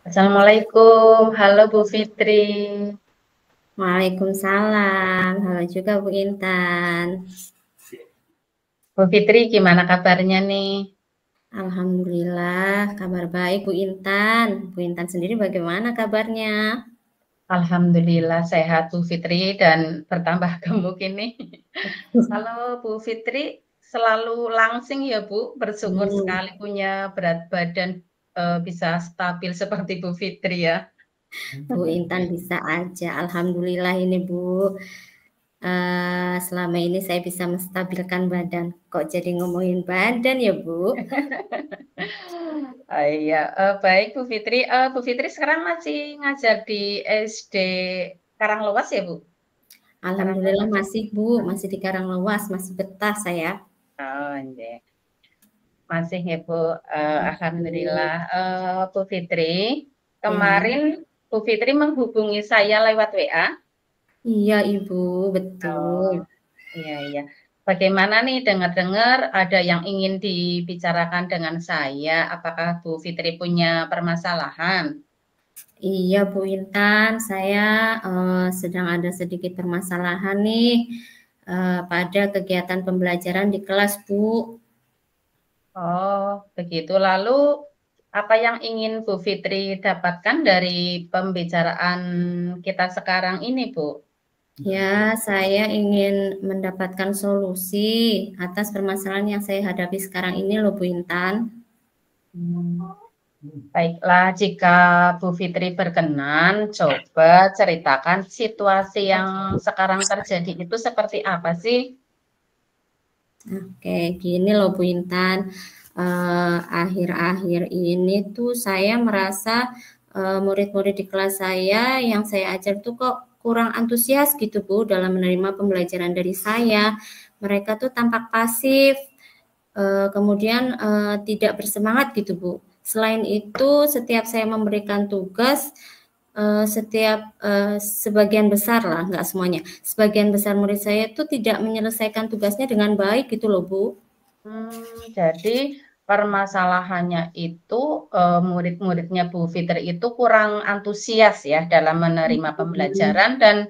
Assalamualaikum, halo Bu Fitri. Waalaikumsalam. Halo juga Bu Intan. Bu Fitri, gimana kabarnya nih? Alhamdulillah, kabar baik Bu Intan. Bu Intan sendiri bagaimana kabarnya? Alhamdulillah sehat Bu Fitri dan bertambah gemuk ini. Kalau Bu Fitri selalu langsing ya Bu, bersyukur Hmm, sekali punya berat badan bisa stabil seperti Bu Fitri ya. Bu Intan bisa aja. Alhamdulillah ini Bu. Selama ini saya bisa menstabilkan badan. Kok jadi ngomongin badan ya Bu? Iya, baik Bu Fitri. Bu Fitri sekarang masih ngajar di SD Karanglewas ya Bu? Alhamdulillah Karanglewas. masih Bu, masih di Karanglewas, masih betah saya. Oh, iya. Masih ya Bu, alhamdulillah. Oke. Bu Fitri, Ya, kemarin Bu Fitri menghubungi saya lewat WA. iya Ibu, Oh, betul. iya iya. Bagaimana nih dengar-dengar ada yang ingin dibicarakan dengan saya? Apakah Bu Fitri punya permasalahan? Iya Bu Intan, saya sedang ada sedikit permasalahan nih pada kegiatan pembelajaran di kelas Bu. Oh, begitu. Lalu apa yang ingin Bu Fitri dapatkan dari pembicaraan kita sekarang ini, Bu? Ya, saya ingin mendapatkan solusi atas permasalahan yang saya hadapi sekarang ini loh Bu Intan. Hmm. Baiklah, jika Bu Fitri berkenan, coba ceritakan situasi yang sekarang terjadi itu seperti apa sih? Oke, gini loh Bu Intan. Akhir-akhir ini tuh saya merasa murid-murid di kelas saya yang saya ajar tuh kok kurang antusias gitu Bu dalam menerima pembelajaran dari saya. Mereka tuh tampak pasif, kemudian tidak bersemangat gitu Bu. Selain itu, setiap saya memberikan tugas, setiap sebagian besar lah, nggak semuanya, sebagian besar murid saya itu tidak menyelesaikan tugasnya dengan baik gitu loh Bu. Jadi permasalahannya itu murid-muridnya Bu Fitri itu kurang antusias ya dalam menerima Hmm, pembelajaran dan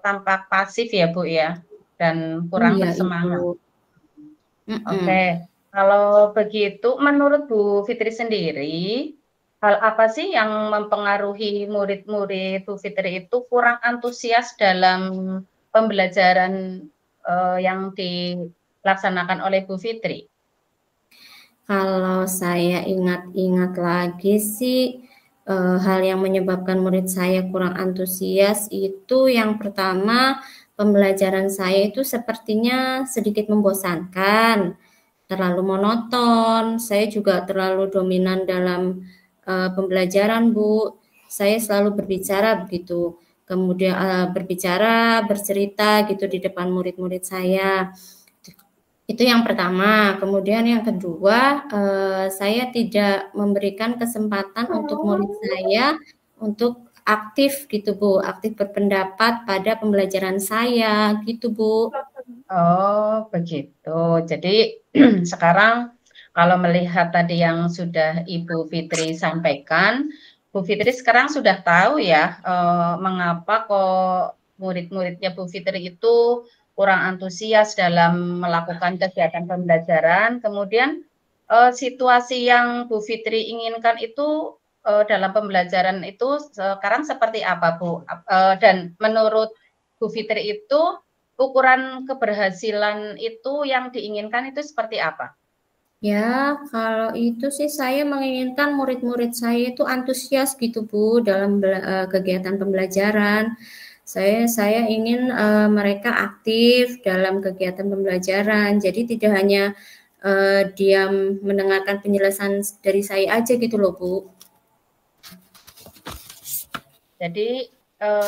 tampak pasif ya Bu ya, dan kurang iya Ibu. bersemangat. Oke, Mm-mm. kalau begitu menurut Bu Fitri sendiri, hal apa sih yang mempengaruhi murid-murid Bu Fitri itu kurang antusias dalam pembelajaran yang dilaksanakan oleh Bu Fitri? Kalau saya ingat-ingat lagi sih, hal yang menyebabkan murid saya kurang antusias itu yang pertama, pembelajaran saya itu sepertinya sedikit membosankan, terlalu monoton, saya juga terlalu dominan dalam pembelajaran, Bu. Saya selalu berbicara begitu, kemudian berbicara, bercerita gitu di depan murid-murid saya. Itu yang pertama. Kemudian yang kedua, saya tidak memberikan kesempatan untuk murid saya untuk aktif gitu Bu, aktif berpendapat pada pembelajaran saya gitu Bu. Oh, begitu. Jadi sekarang kalau melihat tadi yang sudah Ibu Fitri sampaikan, Bu Fitri sekarang sudah tahu ya mengapa kok murid-muridnya Bu Fitri itu kurang antusias dalam melakukan kegiatan pembelajaran. Kemudian situasi yang Bu Fitri inginkan itu dalam pembelajaran itu sekarang seperti apa, Bu? Dan menurut Bu Fitri itu ukuran keberhasilan itu yang diinginkan itu seperti apa? Ya, kalau itu sih saya menginginkan murid-murid saya itu antusias gitu Bu dalam kegiatan pembelajaran. Saya ingin mereka aktif dalam kegiatan pembelajaran. Jadi tidak hanya diam mendengarkan penjelasan dari saya aja gitu loh Bu. Jadi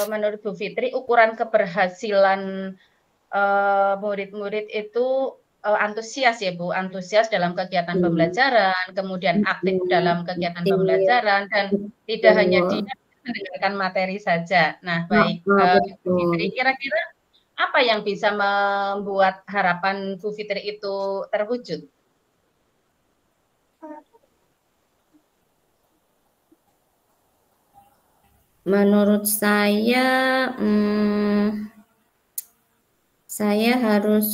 menurut Bu Fitri ukuran keberhasilan murid-murid itu antusias ya Bu, antusias dalam kegiatan Hmm, pembelajaran, kemudian aktif dalam kegiatan aktif, pembelajaran dan tidak hanya dia betul. mendengarkan materi saja. Nah, baik Bu Fitri, Betul. kira-kira apa yang bisa membuat harapan Bu Fitri itu terwujud? Menurut saya harus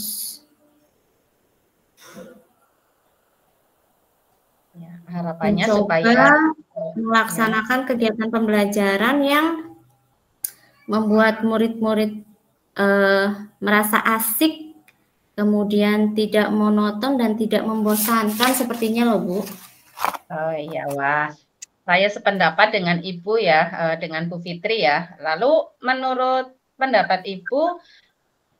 Ya, harapannya mencoba supaya ya. melaksanakan kegiatan pembelajaran yang membuat murid-murid merasa asik, kemudian tidak monoton dan tidak membosankan sepertinya loh Bu. Oh iya, wah. Saya sependapat dengan Ibu ya, dengan Bu Fitri ya. Lalu menurut pendapat Ibu,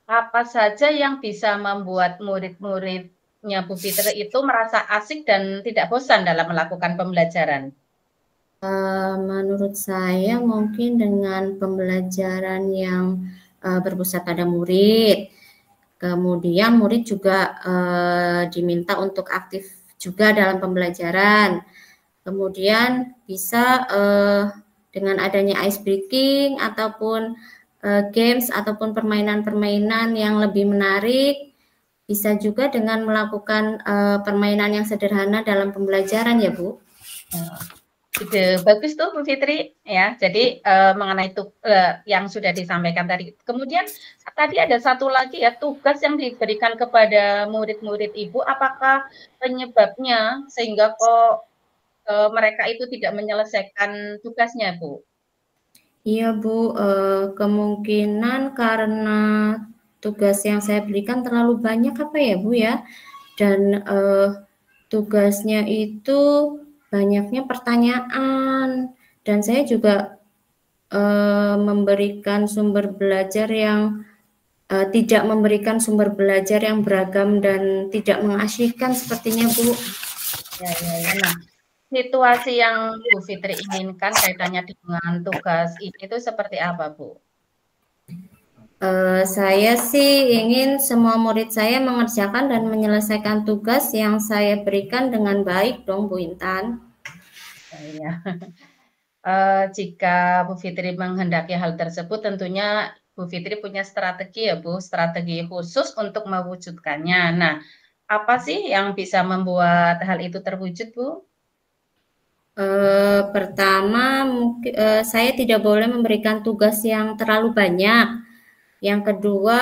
apa saja yang bisa membuat murid-muridnya Bu Fitri itu merasa asik dan tidak bosan dalam melakukan pembelajaran? Menurut saya mungkin dengan pembelajaran yang berpusat pada murid, kemudian murid juga diminta untuk aktif juga dalam pembelajaran. Kemudian bisa dengan adanya ice breaking ataupun games ataupun permainan-permainan yang lebih menarik, bisa juga dengan melakukan permainan yang sederhana dalam pembelajaran ya Bu. Ide bagus tuh Bu Fitri ya. Jadi mengenai itu yang sudah disampaikan tadi. Kemudian tadi ada satu lagi ya, tugas yang diberikan kepada murid-murid Ibu, apakah penyebabnya sehingga kok mereka itu tidak menyelesaikan tugasnya, Bu? Iya Bu, kemungkinan karena tugas yang saya berikan terlalu banyak apa ya Bu ya, dan tugasnya itu banyaknya pertanyaan, dan saya juga memberikan sumber belajar yang tidak memberikan sumber belajar yang beragam dan tidak mengasyikkan sepertinya Bu. Ya, ya, ya. Nah, situasi yang Bu Fitri inginkan kaitannya dengan tugas ini itu seperti apa, Bu? Saya sih ingin semua murid saya mengerjakan dan menyelesaikan tugas yang saya berikan dengan baik dong Bu Intan. Ya. Jika Bu Fitri menghendaki hal tersebut, tentunya Bu Fitri punya strategi ya Bu, strategi khusus untuk mewujudkannya. Nah, apa sih yang bisa membuat hal itu terwujud, Bu? Pertama, mungkin saya tidak boleh memberikan tugas yang terlalu banyak. Yang kedua,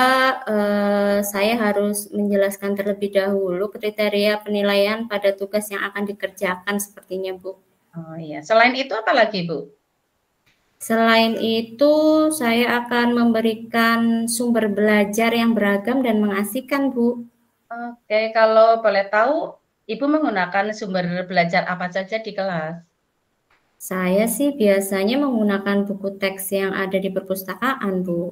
saya harus menjelaskan terlebih dahulu kriteria penilaian pada tugas yang akan dikerjakan sepertinya, Bu. Oh iya, selain itu apa lagi, Bu? Selain itu, saya akan memberikan sumber belajar yang beragam dan mengasihkan, Bu. Oke, kalau boleh tahu, Ibu menggunakan sumber belajar apa saja di kelas? Saya sih biasanya menggunakan buku teks yang ada di perpustakaan, Bu.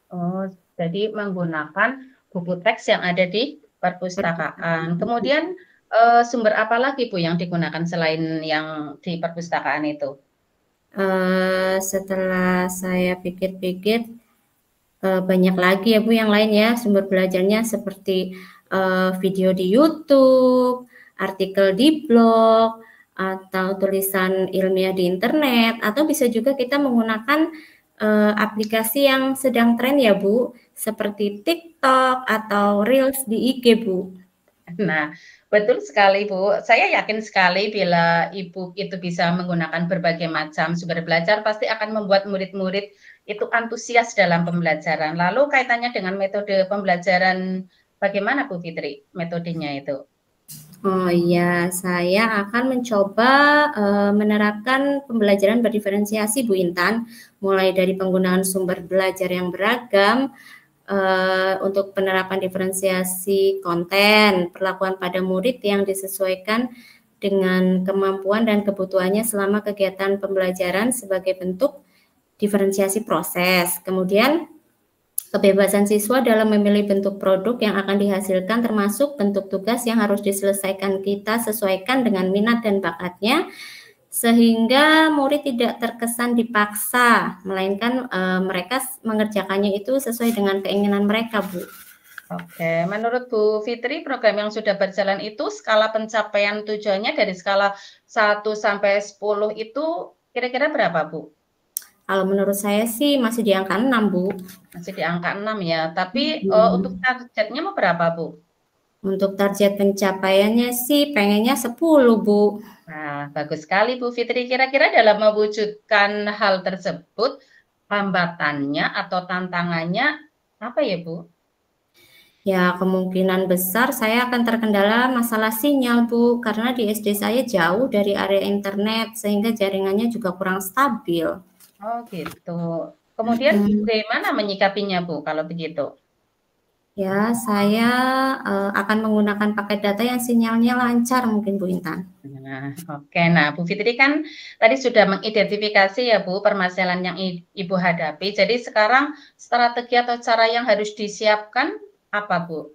Oh, jadi menggunakan buku teks yang ada di perpustakaan. Kemudian sumber apa lagi Bu yang digunakan selain yang di perpustakaan itu? Setelah saya pikir-pikir, banyak lagi ya Bu yang lain ya sumber belajarnya seperti video di YouTube, artikel di blog, atau tulisan ilmiah di internet, atau bisa juga kita menggunakan aplikasi yang sedang tren ya Bu, seperti TikTok atau Reels di IG Bu. Nah, betul sekali Bu. Saya yakin sekali bila Ibu itu bisa menggunakan berbagai macam sumber belajar, pasti akan membuat murid-murid itu antusias dalam pembelajaran. Lalu kaitannya dengan metode pembelajaran, bagaimana Bu Fitri metodenya itu? Oh iya, saya akan mencoba menerapkan pembelajaran berdiferensiasi Bu Intan, mulai dari penggunaan sumber belajar yang beragam, untuk penerapan diferensiasi konten, perlakuan pada murid yang disesuaikan dengan kemampuan dan kebutuhannya selama kegiatan pembelajaran sebagai bentuk diferensiasi proses. Kemudian kebebasan siswa dalam memilih bentuk produk yang akan dihasilkan termasuk bentuk tugas yang harus diselesaikan kita sesuaikan dengan minat dan bakatnya sehingga murid tidak terkesan dipaksa, melainkan mereka mengerjakannya itu sesuai dengan keinginan mereka, Bu. Oke, menurut Bu Fitri, program yang sudah berjalan itu skala pencapaian tujuannya dari skala 1 sampai 10 itu kira-kira berapa, Bu? Kalau menurut saya sih masih di angka 6, Bu. Masih di angka 6 ya, tapi untuk targetnya mau berapa, Bu? Untuk target pencapaiannya sih pengennya 10, Bu. Nah, bagus sekali Bu Fitri. Kira-kira dalam mewujudkan hal tersebut, hambatannya atau tantangannya apa ya Bu? Ya, kemungkinan besar saya akan terkendala masalah sinyal, Bu, karena di SD saya jauh dari area internet, sehingga jaringannya juga kurang stabil. Oh gitu. Kemudian Hmm. bagaimana menyikapinya Bu kalau begitu? Ya, saya akan menggunakan paket data yang sinyalnya lancar mungkin, Bu Intan. Nah, oke. Nah, Bu Fitri kan tadi sudah mengidentifikasi ya Bu permasalahan yang Ibu hadapi. Jadi sekarang strategi atau cara yang harus disiapkan apa Bu?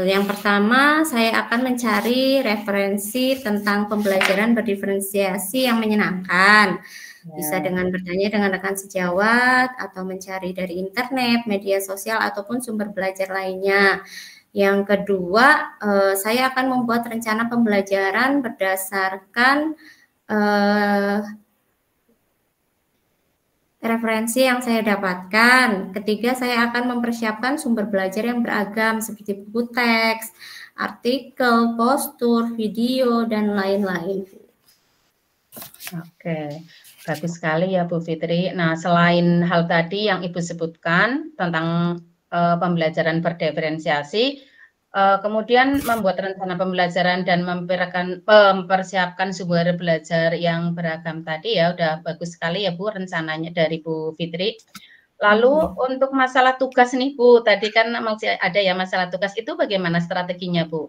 Yang pertama, saya akan mencari referensi tentang pembelajaran berdiferensiasi yang menyenangkan. Bisa Ya. dengan bertanya dengan rekan sejawat atau mencari dari internet, media sosial, ataupun sumber belajar lainnya. Yang kedua, saya akan membuat rencana pembelajaran berdasarkan referensi yang saya dapatkan. Ketiga, saya akan mempersiapkan sumber belajar yang beragam seperti buku teks, artikel, postur, video, dan lain-lain. Oke, bagus sekali ya Bu Fitri. Nah, selain hal tadi yang Ibu sebutkan tentang pembelajaran berdiferensiasi, kemudian membuat rencana pembelajaran dan mempersiapkan sumber belajar yang beragam tadi ya, udah bagus sekali ya Bu rencananya dari Bu Fitri. Lalu untuk masalah tugas nih Bu, tadi kan masih ada ya masalah tugas itu bagaimana strateginya Bu?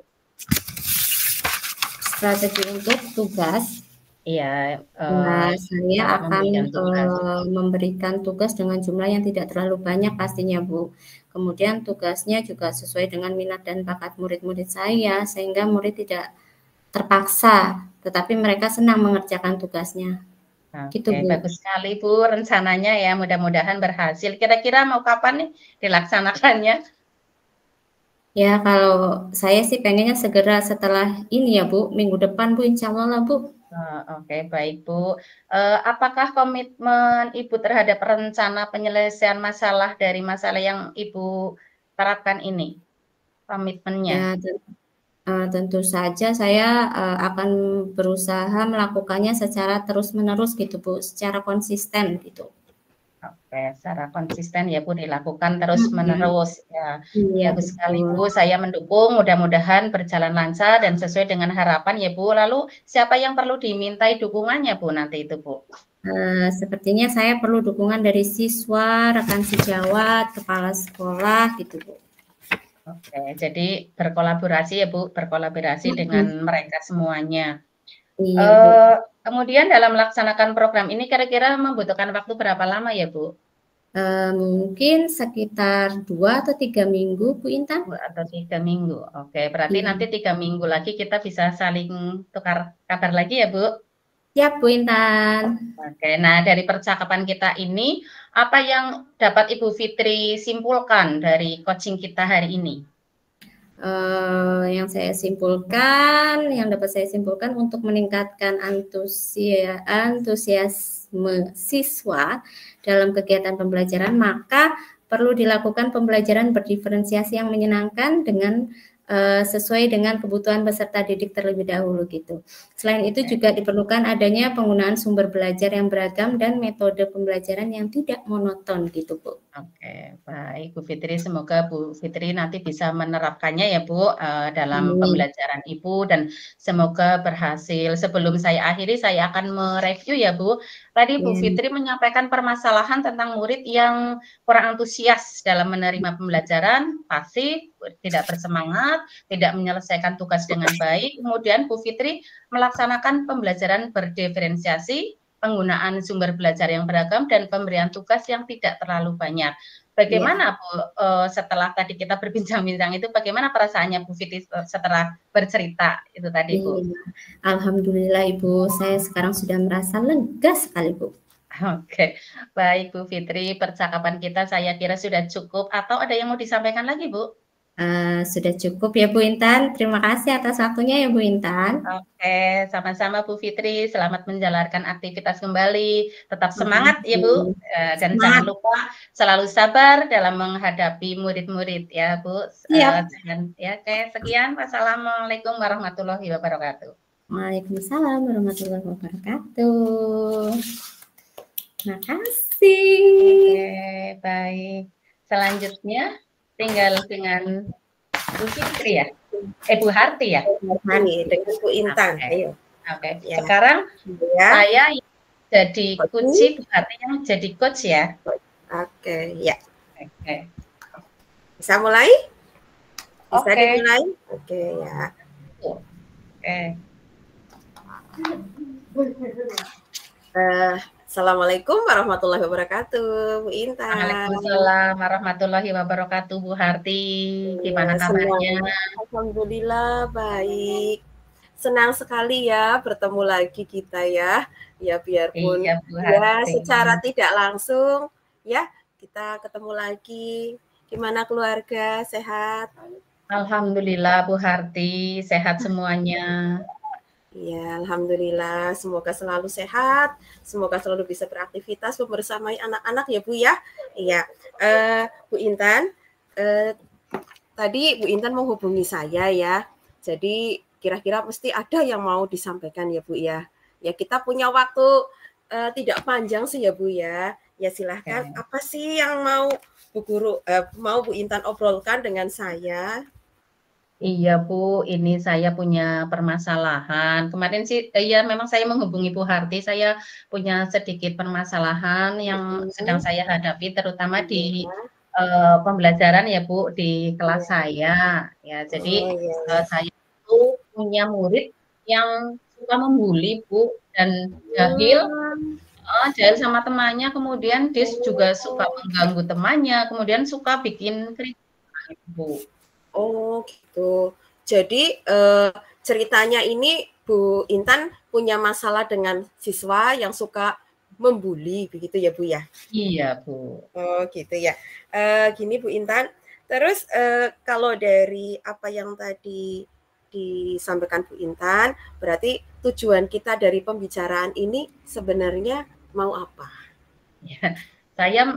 Strategi untuk tugas. Iya, Nah, saya cara akan memberikan tugas. memberikan tugas dengan jumlah yang tidak terlalu banyak pastinya, Bu. Kemudian tugasnya juga sesuai dengan minat dan bakat murid-murid saya, sehingga murid tidak terpaksa, tetapi mereka senang mengerjakan tugasnya. Gitu, Oke, Bu. bagus sekali Bu rencananya ya, mudah-mudahan berhasil. Kira-kira mau kapan nih dilaksanakannya? Ya, kalau saya sih pengennya segera setelah ini ya, Bu. Minggu depan, Bu, insya Allah lah, Bu. Oke, baik Bu. Apakah komitmen Ibu terhadap rencana penyelesaian masalah dari masalah yang Ibu terapkan ini? Komitmennya? Ya, tentu saja saya akan berusaha melakukannya secara terus-menerus gitu, Bu, secara konsisten gitu. Oke, secara konsisten ya Bu dilakukan Mhm. terus-menerus ya. Iya, Bagus sekali betul. Bu, saya mendukung mudah-mudahan berjalan lancar dan sesuai dengan harapan ya Bu. Lalu siapa yang perlu dimintai dukungannya Bu nanti itu Bu? Sepertinya saya perlu dukungan dari siswa, rekan sejawat, kepala sekolah gitu, Bu. Oke, jadi berkolaborasi ya Bu, berkolaborasi dengan Mhm. mereka semuanya. Iya, Bu. Kemudian dalam melaksanakan program ini kira-kira membutuhkan waktu berapa lama ya Bu? Mungkin sekitar 2 atau 3 minggu, Bu Intan. 2 atau 3 minggu. Oke, berarti nanti Iya. 3 minggu lagi kita bisa saling tukar kabar lagi ya Bu? Siap, Bu Intan. Oke, nah dari percakapan kita ini, apa yang dapat Ibu Fitri simpulkan dari coaching kita hari ini? Yang dapat saya simpulkan untuk meningkatkan antusiasme siswa dalam kegiatan pembelajaran, maka perlu dilakukan pembelajaran berdiferensiasi yang menyenangkan dengan sesuai dengan kebutuhan peserta didik terlebih dahulu gitu. Selain itu Oke. juga diperlukan adanya penggunaan sumber belajar yang beragam dan metode pembelajaran yang tidak monoton gitu, Bu. Oke, baik Bu Fitri, semoga Bu Fitri nanti bisa menerapkannya ya Bu, dalam Amin. pembelajaran Ibu dan semoga berhasil. Sebelum saya akhiri, saya akan mereview ya Bu. Tadi Bu Ya. Fitri menyampaikan permasalahan tentang murid yang kurang antusias dalam menerima pembelajaran, pasif, tidak bersemangat, tidak menyelesaikan tugas dengan baik. Kemudian Bu Fitri melaksanakan pembelajaran berdiferensiasi, penggunaan sumber belajar yang beragam dan pemberian tugas yang tidak terlalu banyak. Iya. Bagaimana Bu, setelah tadi kita berbincang-bincang itu bagaimana perasaannya Bu Fitri setelah bercerita itu tadi Bu? Iya, alhamdulillah Ibu, saya sekarang sudah merasa lega sekali Bu. Oke, baik Bu Fitri, percakapan kita saya kira sudah cukup atau ada yang mau disampaikan lagi Bu? Sudah cukup ya Bu Intan, terima kasih atas waktunya ya Bu Intan. Oke, sama-sama Bu Fitri, selamat menjalankan aktivitas kembali, tetap semangat ya Bu, Makasih. dan jangan Semangat. lupa selalu sabar dalam menghadapi murid-murid ya Bu, Siap. jangan ya oke sekian, wassalamualaikum warahmatullahi wabarakatuh. Waalaikumsalam warahmatullahi wabarakatuh. Terima kasih. Oke, baik. Selanjutnya tinggal dengan Bu Fitri ya? Bu Harti ya? Ini dengan Bu Intan. Oke. Ayo. Oke. Ya. Sekarang Ya. saya jadi coach, Bu Harti yang jadi coach ya? Oke, ya. Oke. Bisa mulai? Bisa Oke. dimulai? Oke, ya. Oke. Assalamualaikum warahmatullahi wabarakatuh, Bu Intan. Waalaikumsalam warahmatullahi wabarakatuh, Bu Harti. Gimana kabarnya? Alhamdulillah baik. Senang sekali ya bertemu lagi kita ya. Ya biarpun Iya, Bu ya Harti. secara tidak langsung ya kita ketemu lagi. Gimana keluarga, sehat? Alhamdulillah Bu Harti, sehat semuanya. Ya, alhamdulillah. Semoga selalu sehat, semoga selalu bisa beraktivitas membersamai anak-anak ya Bu ya. Iya, Bu Intan, tadi Bu Intan menghubungi saya ya. Jadi kira-kira mesti ada yang mau disampaikan ya Bu ya. Ya kita punya waktu tidak panjang sih ya Bu ya. Ya silahkan. Oke. Apa sih yang mau Bu Guru, mau Bu Intan obrolkan dengan saya? Iya Bu, ini saya punya permasalahan. Kemarin sih, ya memang saya menghubungi Bu Harti, saya punya sedikit permasalahan yang sedang saya hadapi, terutama di pembelajaran ya Bu, di kelas saya. Ya, jadi saya itu punya murid yang suka membuli Bu, dan jahil sama temannya, kemudian dia juga suka mengganggu temannya, kemudian suka bikin kritik Bu. Oh gitu. Jadi ceritanya ini Bu Intan punya masalah dengan siswa yang suka membuli, begitu ya Bu ya? Iya Bu. Oh gitu ya. Gini Bu Intan, terus kalau dari apa yang tadi disampaikan Bu Intan, berarti tujuan kita dari pembicaraan ini sebenarnya mau apa? Ya, saya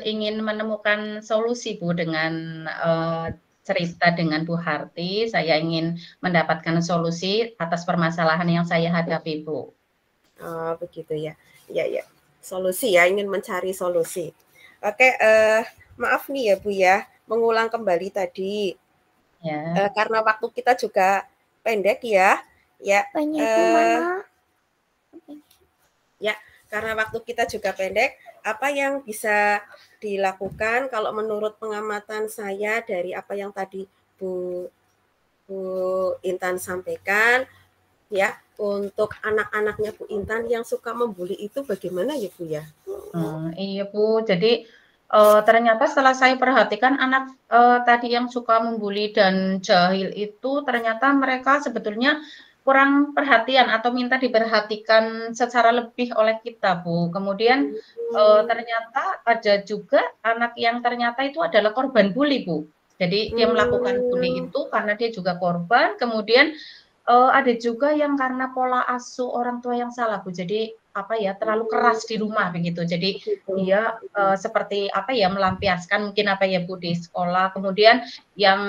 ingin menemukan solusi Bu dengan cerita dengan Bu Harti. Saya ingin mendapatkan solusi atas permasalahan yang saya hadapi Bu. Oh begitu ya. Ya ya. Solusi ya, ingin mencari solusi. Oke, maaf nih ya Bu ya, mengulang kembali tadi. Ya. Karena waktu kita juga pendek ya. Ya. Ya, karena waktu kita juga pendek, apa yang bisa dilakukan kalau menurut pengamatan saya dari apa yang tadi Bu Intan sampaikan ya, untuk anak-anaknya Bu Intan yang suka membuli itu bagaimana ya Bu ya? Iya Bu, jadi ternyata setelah saya perhatikan anak tadi yang suka membuli dan jahil itu ternyata mereka sebetulnya kurang perhatian atau minta diperhatikan secara lebih oleh kita Bu. Kemudian ternyata ada juga anak yang ternyata itu adalah korban bully Bu. Jadi dia melakukan bully itu karena dia juga korban, kemudian ada juga yang karena pola asuh orang tua yang salah Bu. Jadi apa ya, terlalu keras di rumah begitu. Jadi dia seperti apa ya, melampiaskan mungkin apa ya Bu di sekolah. Kemudian yang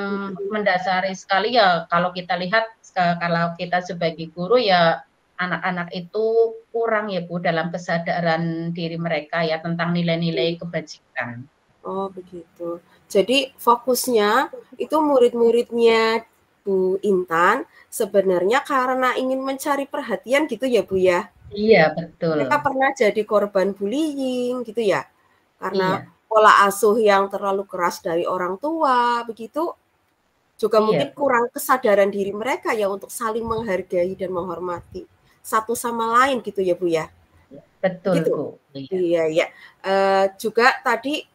mendasari sekali ya kalau kita lihat kalau kita sebagai guru ya anak-anak itu kurang ya Bu dalam kesadaran diri mereka ya tentang nilai-nilai kebajikan. Oh begitu. Jadi fokusnya itu murid-muridnya Bu Intan sebenarnya karena ingin mencari perhatian gitu ya Bu ya? Iya betul. Mereka pernah jadi korban bullying gitu ya? Karena Iya. pola asuh yang terlalu keras dari orang tua begitu. Juga mungkin kurang kesadaran diri mereka ya untuk saling menghargai dan menghormati satu sama lain gitu ya Bu ya? Betul gitu? Bu. Iya ya. Juga tadi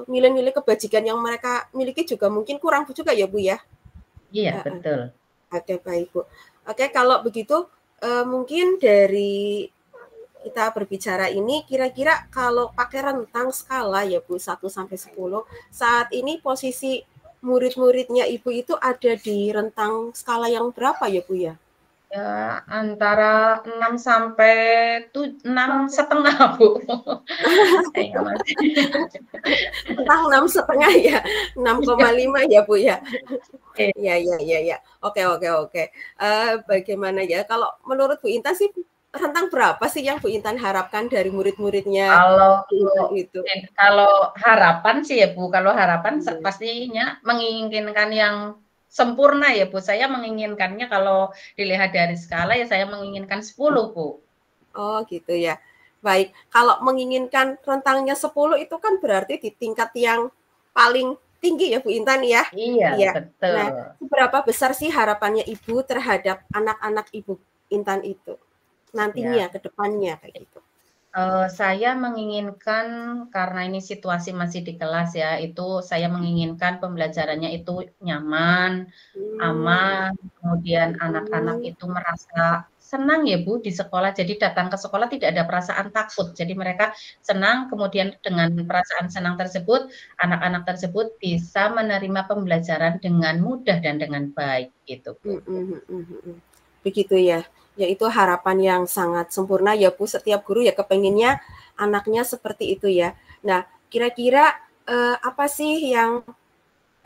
nilai-nilai kebajikan yang mereka miliki juga mungkin kurang juga ya Bu ya? Iya betul. Oke baik Bu. Oke kalau begitu mungkin dari kita berbicara ini kira-kira kalau pakai rentang skala ya Bu 1 sampai 10 saat ini posisi murid-muridnya Ibu itu ada di rentang skala yang berapa ya Bu ya? Ya, antara 6 sampai 6,5 Bu. Iya masih. Tentang 6,5 ya, 6,5 ya Bu ya. Iya. Ya. Oke. Bagaimana ya? Kalau menurut Bu Intan sih rentang berapa sih yang Bu Intan harapkan dari murid-muridnya Kalau Bu Intan itu? kalau harapan sih ya Bu, kalau harapan pastinya menginginkan yang sempurna ya Bu. Saya menginginkannya kalau dilihat dari skala ya saya menginginkan 10 Bu. Oh gitu ya. Baik, kalau menginginkan rentangnya 10 itu kan berarti di tingkat yang paling tinggi ya Bu Intan ya. Iya, Iya. betul. Nah, seberapa besar sih harapannya Ibu terhadap anak-anak Ibu Intan itu nantinya Ya. ke depannya kayak gitu? Saya menginginkan karena ini situasi masih di kelas ya, itu saya menginginkan pembelajarannya itu nyaman, aman, kemudian anak-anak itu merasa senang ya Bu di sekolah. Jadi datang ke sekolah tidak ada perasaan takut. Jadi mereka senang, kemudian dengan perasaan senang tersebut, anak-anak tersebut bisa menerima pembelajaran dengan mudah dan dengan baik gitu Bu. Begitu ya. Ya itu harapan yang sangat sempurna ya Bu. Setiap guru ya kepenginnya anaknya seperti itu ya. Nah, kira-kira apa sih yang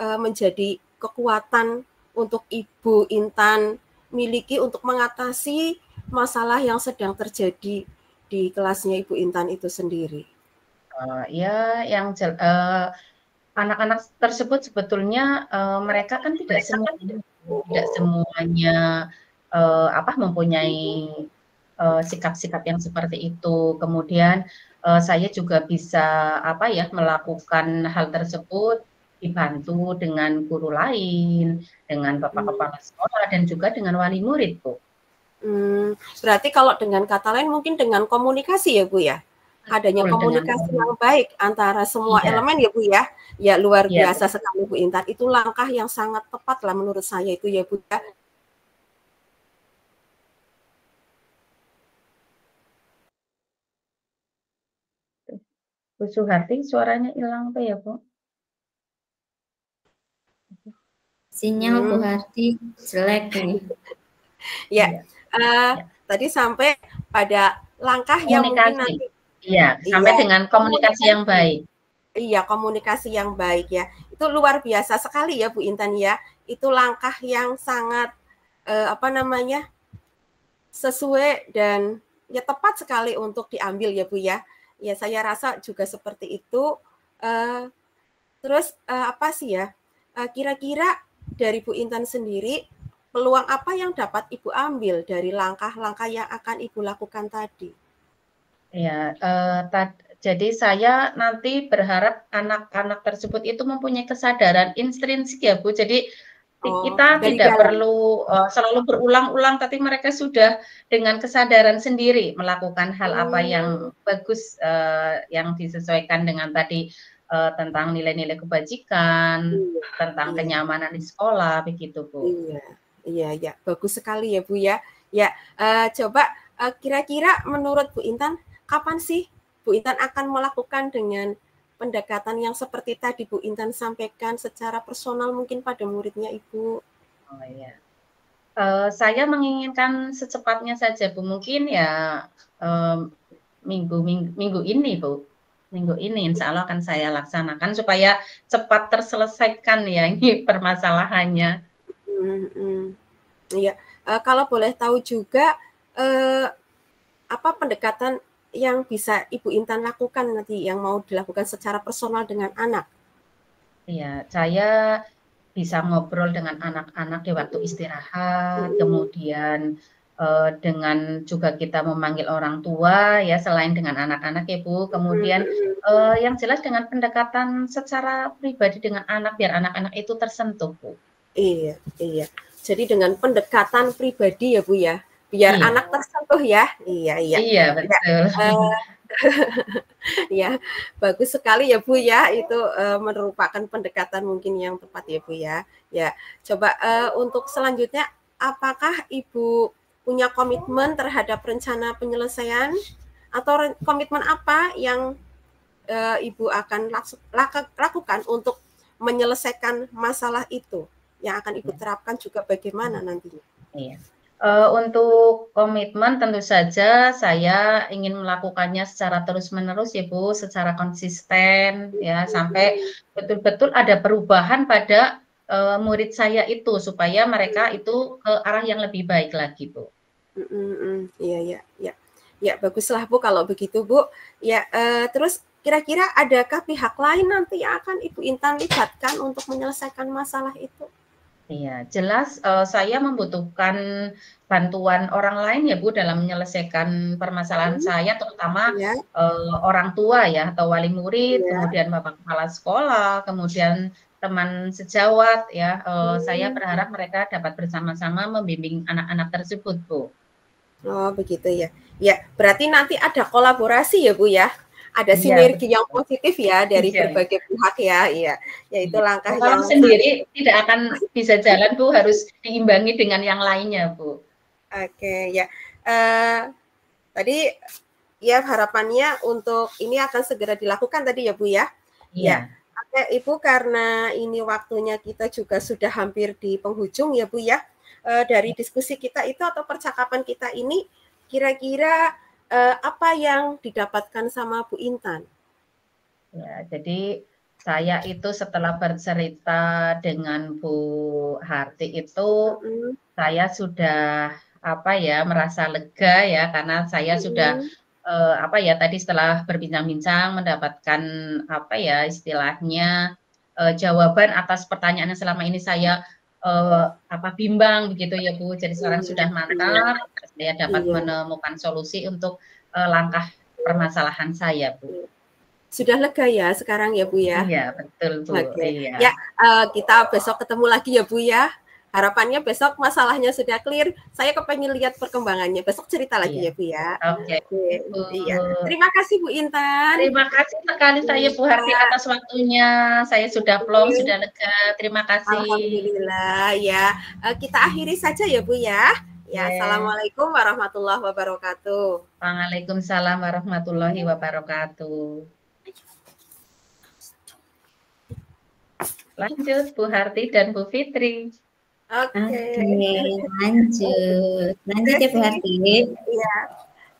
menjadi kekuatan untuk Ibu Intan miliki untuk mengatasi masalah yang sedang terjadi di kelasnya Ibu Intan itu sendiri? Ya, yang anak-anak tersebut sebetulnya mereka kan tidak semuanya mempunyai sikap-sikap yang seperti itu. Kemudian saya juga bisa melakukan hal tersebut dibantu dengan guru lain, dengan bapak kepala sekolah dan juga dengan wali murid, Bu. Berarti kalau dengan kata lain mungkin dengan komunikasi ya Bu ya? Adanya komunikasi yang baik antara semua elemen ya Bu ya. Ya luar biasa sekali Bu Intan. Itu langkah yang sangat tepat lah menurut saya itu ya Bu ya. Bu Suharti suaranya hilang apa ya Bu? Sinyal Bu Harti jelek nih. Tadi sampai pada langkah yang mungkin nanti. Iya, sampai dengan komunikasi yang baik. Iya, komunikasi yang baik ya. Itu luar biasa sekali ya Bu Intan ya. Itu langkah yang sangat sesuai dan ya tepat sekali untuk diambil ya Bu ya. Ya saya rasa juga seperti itu. Terus apa sih ya? Kira-kira dari Bu Intan sendiri peluang apa yang dapat Ibu ambil dari langkah-langkah yang akan Ibu lakukan tadi? Ya, jadi saya nanti berharap anak-anak tersebut itu mempunyai kesadaran intrinsik ya Bu. Jadi kita tidak perlu selalu berulang-ulang, tapi mereka sudah dengan kesadaran sendiri melakukan hal apa yang bagus, yang disesuaikan dengan tadi tentang nilai-nilai kebajikan, tentang kenyamanan di sekolah, begitu Bu. Iya, bagus sekali ya Bu ya. Ya, coba kira-kira menurut Bu Intan, kapan sih Bu Intan akan melakukan dengan pendekatan yang seperti tadi Bu Intan sampaikan secara personal mungkin pada muridnya Ibu? Oh iya. Saya menginginkan secepatnya saja Bu, mungkin ya minggu ini Bu. Minggu ini insya Allah akan saya laksanakan supaya cepat terselesaikan ya ini permasalahannya. Iya, kalau boleh tahu juga apa pendekatan yang bisa Ibu Intan lakukan nanti yang mau dilakukan secara personal dengan anak? Iya, saya bisa ngobrol dengan anak-anak di waktu istirahat, kemudian dengan juga kita memanggil orang tua ya selain dengan anak-anak ya Bu. Kemudian yang jelas dengan pendekatan secara pribadi dengan anak biar anak-anak itu tersentuh Bu. Iya. Jadi dengan pendekatan pribadi ya Bu ya, biar anak tersentuh ya. Iya. Iya betul. Ya, bagus sekali ya Bu ya, itu merupakan pendekatan mungkin yang tepat ya Bu ya. Ya, coba untuk selanjutnya, apakah Ibu punya komitmen terhadap rencana penyelesaian atau komitmen apa yang Ibu akan lakukan untuk menyelesaikan masalah itu yang akan Ibu terapkan juga bagaimana nantinya? Iya. Untuk komitmen tentu saja saya ingin melakukannya secara terus-menerus ya Bu, secara konsisten ya, sampai betul-betul ada perubahan pada, murid saya itu, supaya mereka itu ke arah yang lebih baik lagi Bu. Iya, iya, iya. Ya, baguslah Bu kalau begitu Bu. Ya, terus kira-kira adakah pihak lain nanti yang akan Ibu Intan libatkan untuk menyelesaikan masalah itu? Iya, jelas, saya membutuhkan bantuan orang lain ya Bu, dalam menyelesaikan permasalahan saya, terutama, Iya, orang tua ya, atau wali murid, iya. kemudian bapak kepala sekolah, kemudian teman sejawat ya, saya berharap mereka dapat bersama-sama membimbing anak-anak tersebut Bu. Oh, begitu ya. Ya, berarti nanti ada kolaborasi ya Bu ya? Ada Iya, sinergi yang betul. positif ya dari Iya. berbagai pihak ya, iya. Yaitu Iya. langkah Kalau yang sendiri tidak akan bisa jalan Bu, harus diimbangi dengan yang lainnya Bu. Oke, ya. Tadi ya harapannya untuk ini akan segera dilakukan tadi ya Bu ya? Ya. Iya. Oke, Ibu, karena ini waktunya kita juga sudah hampir di penghujung ya Bu ya. Dari diskusi kita itu atau percakapan kita ini, kira-kira apa yang didapatkan sama Bu Intan? Ya, jadi saya itu setelah bercerita dengan Bu Harti itu, saya sudah apa ya, merasa lega ya, karena saya sudah apa ya, tadi setelah berbincang-bincang mendapatkan apa ya, istilahnya jawaban atas pertanyaan yang selama ini saya apa bimbang begitu ya Bu. Jadi sekarang sudah mantap, saya dapat Iya. menemukan solusi untuk langkah permasalahan saya Bu. Sudah lega ya sekarang ya Bu ya? Iya, betul Bu. Oke. Iya. Ya, kita besok ketemu lagi ya Bu ya. Harapannya besok masalahnya sudah clear. Saya kepengen lihat perkembangannya. Besok cerita lagi Iya. ya Bu ya. Oke. Oke. Iya. Terima kasih Bu Intan. Terima kasih sekali saya Bu Harti atas waktunya. Saya sudah plong, sudah lega. Terima kasih. Alhamdulillah ya. Kita akhiri saja ya Bu ya. Ya, Assalamualaikum warahmatullahi wabarakatuh. Waalaikumsalam warahmatullahi wabarakatuh. Lanjut Bu Harti dan Bu Fitri. Oke, lanjut. Lanjut ya Bu Harti. Iya.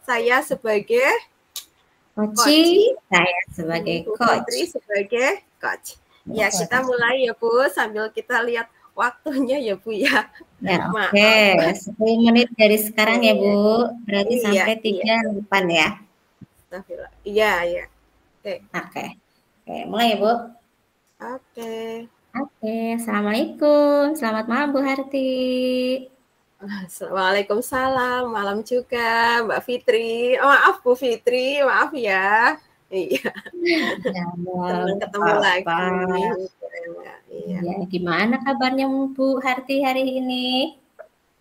Saya sebagai Coach, saya sebagai Bu coach. Fitri sebagai coach. Ya, kita mulai ya Bu, sambil kita lihat waktunya ya Bu ya. Ya, oke. 10 menit dari sekarang ya Bu. Berarti sampai 3:08 ya. Iya, iya. Oke. Oke, mulai ya Bu. Oke. Assalamualaikum. Selamat malam Bu Harti. Waalaikumsalam, malam juga Mbak Fitri. Maaf Bu Fitri, maaf ya. Iya. Senang ketemu lagi. Iya, gimana kabarnya Bu Harti hari ini?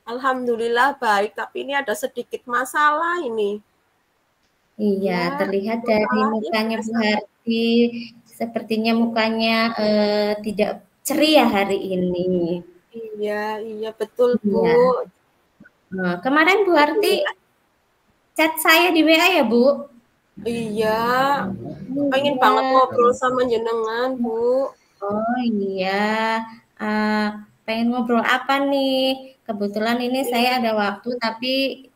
Alhamdulillah baik, tapi ini ada sedikit masalah ini. Iya, terlihat dari mukanya Bu Harti, sepertinya mukanya tidak ceria hari ini. Iya, betul Bu. Nah, kemarin Bu Harti chat saya di WA ya Bu? Iya, pengen banget ngobrol sama jenengan Bu. Oh iya, pengen ngobrol apa nih? Kebetulan ini saya ada waktu tapi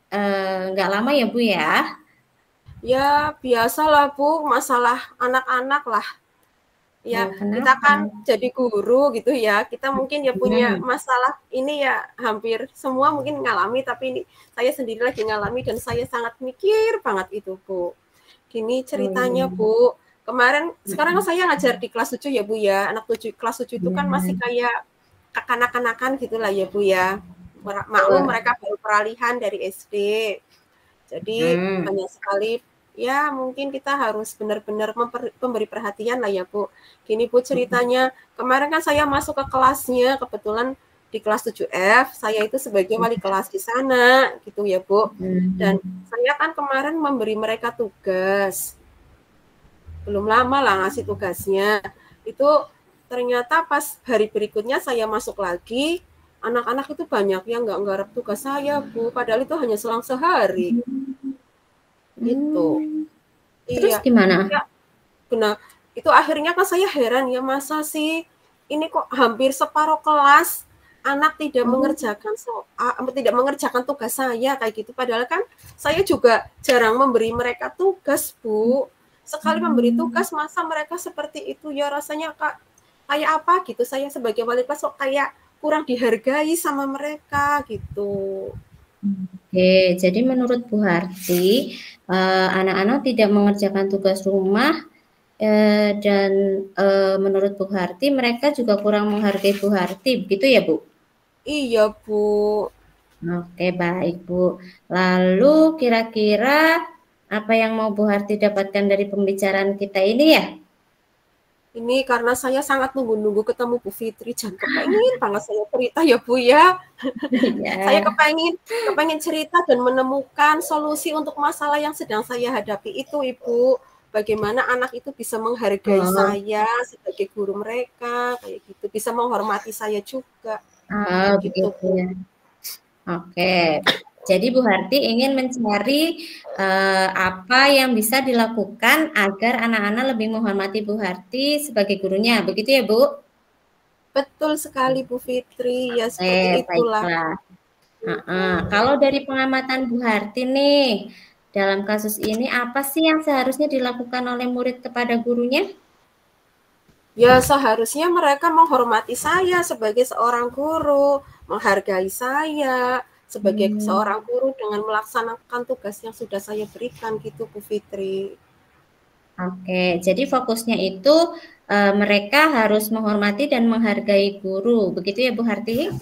nggak lama ya Bu ya? Ya biasalah Bu, masalah anak-anak lah. Ya, kita kan jadi guru gitu ya, kita mungkin ya punya masalah ini ya hampir semua mungkin ngalami, tapi ini saya sendiri lagi ngalami dan saya sangat mikir banget itu Bu. Gini ceritanya Bu, kemarin sekarang saya ngajar di kelas 7 ya Bu ya, anak kelas 7 itu kan masih kayak kanak-kanakan gitulah ya Bu ya. Maklum mereka baru peralihan dari SD. Jadi banyak sekali ya mungkin kita harus benar-benar memberi perhatian lah ya Bu. Gini Bu ceritanya, kemarin kan saya masuk ke kelasnya, kebetulan di kelas 7F, saya itu sebagai wali kelas di sana gitu ya Bu. Dan saya kan kemarin memberi mereka tugas. Belum lama lah ngasih tugasnya. Itu ternyata pas hari berikutnya saya masuk lagi, anak-anak itu banyak yang nggak nggarap tugas saya Bu, padahal itu hanya selang sehari. Gitu. Terus gimana? Ya, benar. Itu akhirnya kan saya heran ya, masa sih ini kok hampir separuh kelas anak tidak mengerjakan tidak mengerjakan tugas saya kayak gitu. Padahal kan saya juga jarang memberi mereka tugas, Bu. Sekali memberi tugas masa mereka seperti itu, ya rasanya kayak apa gitu. Saya sebagai wali kelas kok kayak kurang dihargai sama mereka gitu. Oke, jadi menurut Bu Harti, anak-anak tidak mengerjakan tugas rumah dan menurut Bu Harti mereka juga kurang menghargai Bu Harti, begitu ya Bu? Iya Bu. Oke, baik Bu. Lalu kira-kira apa yang mau Bu Harti dapatkan dari pembicaraan kita ini ya? Ini karena saya sangat nunggu-nunggu ketemu Bu Fitri, dan kepengen banget saya cerita ya Bu ya. Saya kepengen cerita dan menemukan solusi untuk masalah yang sedang saya hadapi itu, Ibu. Bagaimana anak itu bisa menghargai saya sebagai guru mereka, kayak gitu. Bisa menghormati saya juga. Gitu ya. Oke. Jadi Bu Harti ingin mencari apa yang bisa dilakukan agar anak-anak lebih menghormati Bu Harti sebagai gurunya, begitu ya Bu? Betul sekali Bu Fitri, ya seperti itulah. Kalau dari pengamatan Bu Harti nih, dalam kasus ini apa sih yang seharusnya dilakukan oleh murid kepada gurunya? Ya seharusnya mereka menghormati saya sebagai seorang guru, menghargai saya sebagai seorang guru dengan melaksanakan tugas yang sudah saya berikan gitu Bu Fitri. Oke, jadi fokusnya itu mereka harus menghormati dan menghargai guru, begitu ya Bu Harti?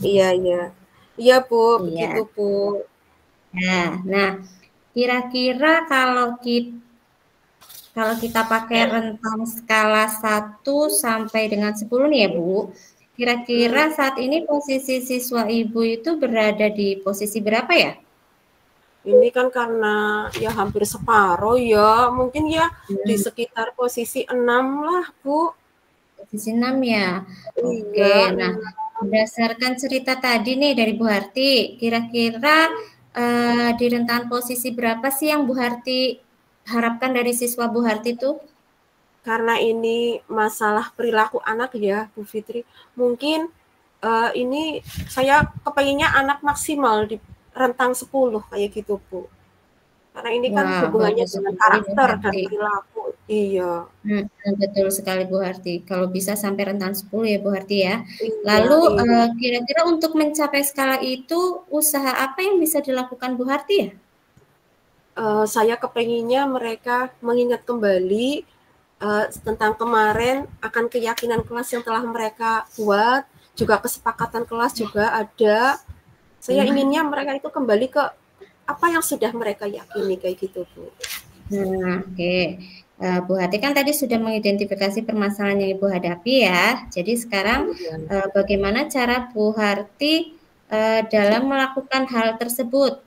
Iya, iya. Iya Bu, begitu Bu. Nah, kira-kira kalau kita pakai rentang skala 1 sampai dengan 10 nih ya Bu, kira-kira saat ini posisi siswa Ibu itu berada di posisi berapa ya? Ini kan karena ya hampir separuh ya, mungkin ya di sekitar posisi 6 lah Bu. Posisi 6 ya? Oke, Iya. nah berdasarkan cerita tadi nih dari Bu Harti, kira-kira di rentan posisi berapa sih yang Bu Harti harapkan dari siswa Bu Harti itu? Karena ini masalah perilaku anak ya Bu Fitri, mungkin ini saya kepenginnya anak maksimal di rentang 10 kayak gitu Bu. Karena ini kan hubungannya dengan karakter dan perilaku. Iya. Betul sekali Bu Harti. Kalau bisa sampai rentan 10 ya Bu Harti ya. Iya, Lalu kira-kira untuk mencapai skala itu usaha apa yang bisa dilakukan Bu Harti ya? Saya kepenginnya mereka mengingat kembali tentang kemarin akan keyakinan kelas yang telah mereka buat, juga kesepakatan kelas juga ada. Saya inginnya mereka itu kembali ke apa yang sudah mereka yakini kayak gitu Bu. Oke. Bu Harti kan tadi sudah mengidentifikasi permasalahan yang Ibu hadapi ya. Jadi sekarang bagaimana cara Bu Harti dalam melakukan hal tersebut?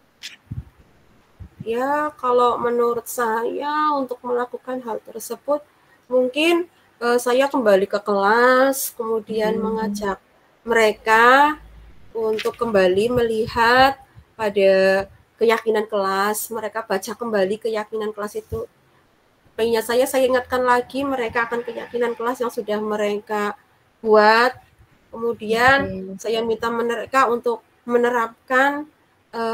Ya, kalau menurut saya untuk melakukan hal tersebut, mungkin saya kembali ke kelas, kemudian mengajak mereka untuk kembali melihat pada keyakinan kelas, mereka baca kembali keyakinan kelas itu. Pengennya saya ingatkan lagi mereka akan keyakinan kelas yang sudah mereka buat, kemudian saya minta mereka untuk menerapkan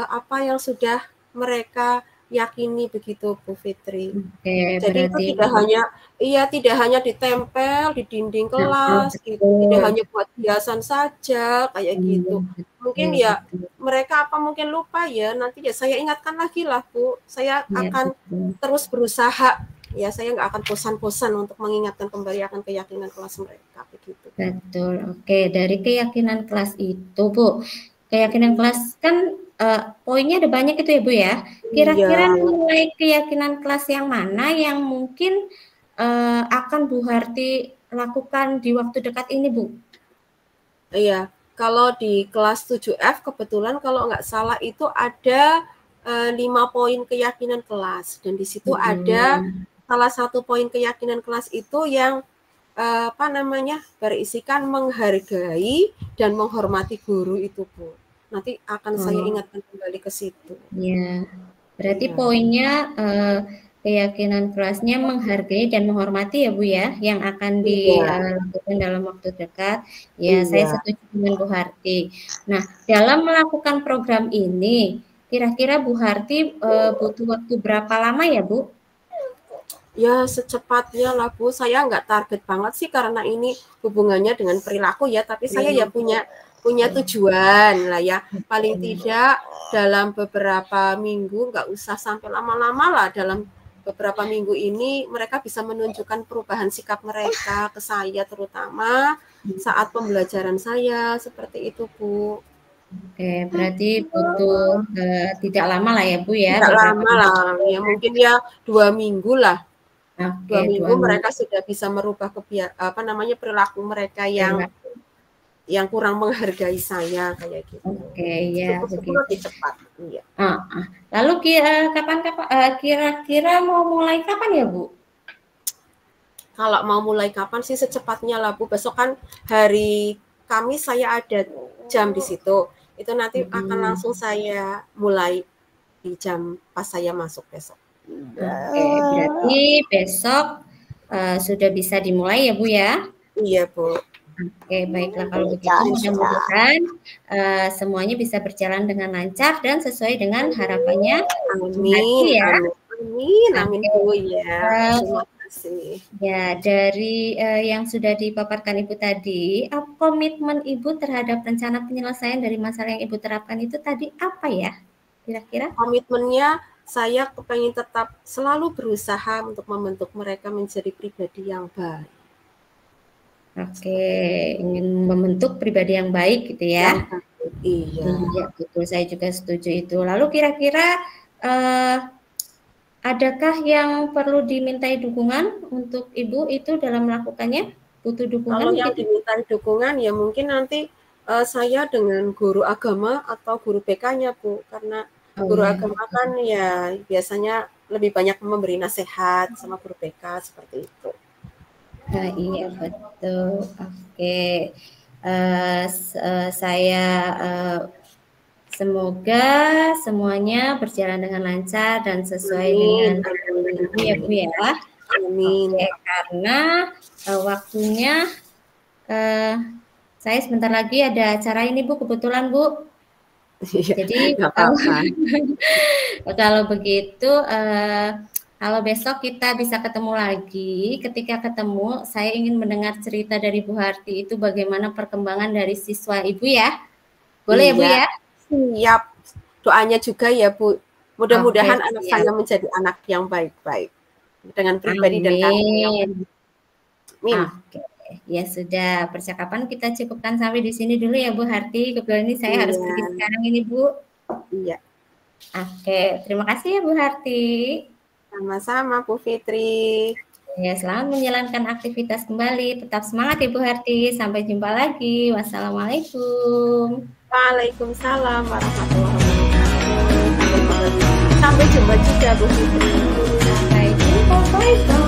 apa yang sudah mereka yakini begitu Bu Fitri. Jadi itu tidak hanya ditempel di dinding kelas, gitu. Tidak hanya buat hiasan saja kayak gitu. Mungkin ya mereka mungkin lupa ya, nanti ya saya ingatkan lagi lah Bu. Saya akan terus berusaha. Ya saya nggak akan bosan-bosan untuk mengingatkan kembali akan keyakinan kelas mereka begitu. Betul. Oke, dari keyakinan kelas itu Bu, keyakinan kelas kan poinnya ada banyak itu ya Bu ya. Kira-kira nilai keyakinan kelas yang mana yang mungkin akan Bu Harti lakukan di waktu dekat ini Bu? Iya, kalau di kelas 7F kebetulan kalau nggak salah itu ada 5 poin keyakinan kelas, dan di situ ada salah satu poin keyakinan kelas itu yang berisikan menghargai dan menghormati guru itu Bu. Nanti akan saya ingatkan kembali ke situ. Ya, berarti poinnya keyakinan kerasnya menghargai dan menghormati ya Bu ya, yang akan dilakukan dalam waktu dekat. Ya, saya setuju dengan Bu Harti. Nah, dalam melakukan program ini, kira-kira Bu Harti butuh waktu berapa lama ya Bu? Ya secepatnya lah Bu, saya nggak target banget sih karena ini hubungannya dengan perilaku ya, tapi saya ya punya tujuan lah ya, paling tidak dalam beberapa minggu, nggak usah sampai lama-lama lah, dalam beberapa minggu ini mereka bisa menunjukkan perubahan sikap mereka ke saya, terutama saat pembelajaran saya, seperti itu Bu. Oke, berarti butuh tidak lama lah ya Bu ya? Tidak lama lah, ya mungkin ya 2 minggu lah. Oke, 2 minggu mereka sudah bisa merubah perilaku mereka yang kurang menghargai saya kayak gitu. Oke, ya begitu. Lebih cepat. Iya. Lalu kira-kira mau mulai kapan ya Bu? Kalau mau mulai kapan sih secepatnya lah Bu. Besok kan hari Kamis saya ada jam di situ. Itu nanti akan langsung saya mulai di jam pas saya masuk besok. Oke, berarti besok sudah bisa dimulai ya Bu ya? Iya Bu. Oke, baiklah kalau begitu mudah-mudahan semuanya bisa berjalan dengan lancar dan sesuai dengan harapannya. Amin. Ya. Amin Bu ya. Terima kasih. Ya, dari yang sudah dipaparkan Ibu tadi, komitmen Ibu terhadap rencana penyelesaian dari masalah yang Ibu terapkan itu tadi apa ya? Kira-kira? Komitmennya saya kepengen tetap selalu berusaha untuk membentuk mereka menjadi pribadi yang baik. Oke, ingin membentuk pribadi yang baik gitu ya? Iya, betul. Saya juga setuju itu. Lalu kira-kira adakah yang perlu dimintai dukungan untuk Ibu itu dalam melakukannya? Butuh dukungan? Kalau yang dimintai dukungan ya mungkin nanti saya dengan guru agama atau guru BK-nya Bu, karena guru agama kan ya biasanya lebih banyak memberi nasihat sama guru BK seperti itu. Nah, iya betul. Oke, saya semoga semuanya berjalan dengan lancar dan sesuai dengan Ibu ya Bu ya. Amin. Oke, karena waktunya saya sebentar lagi ada acara ini Bu, kebetulan Bu. Jadi kalau begitu kalau besok kita bisa ketemu lagi, ketika ketemu saya ingin mendengar cerita dari Bu Harti itu bagaimana perkembangan dari siswa Ibu ya. Boleh ya Bu ya? Siap. Doanya juga ya Bu. Mudah-mudahan anak saya menjadi anak yang baik-baik. Dengan pribadi dan karakter yang baik. Oke. Ya sudah, percakapan kita cukupkan sampai di sini dulu ya Bu Harti. Kebetulan ini saya harus pergi sekarang ini Bu. Iya. Oke, terima kasih ya Bu Harti. Sama-sama Bu Fitri. Ya, selamat menjalankan aktivitas kembali. Tetap semangat Ibu Harti. Sampai jumpa lagi. Wassalamualaikum. Waalaikumsalam warahmatullahi wabarakatuh. Sampai jumpa juga Bu Fitri. Sampai jumpa. Bye-bye.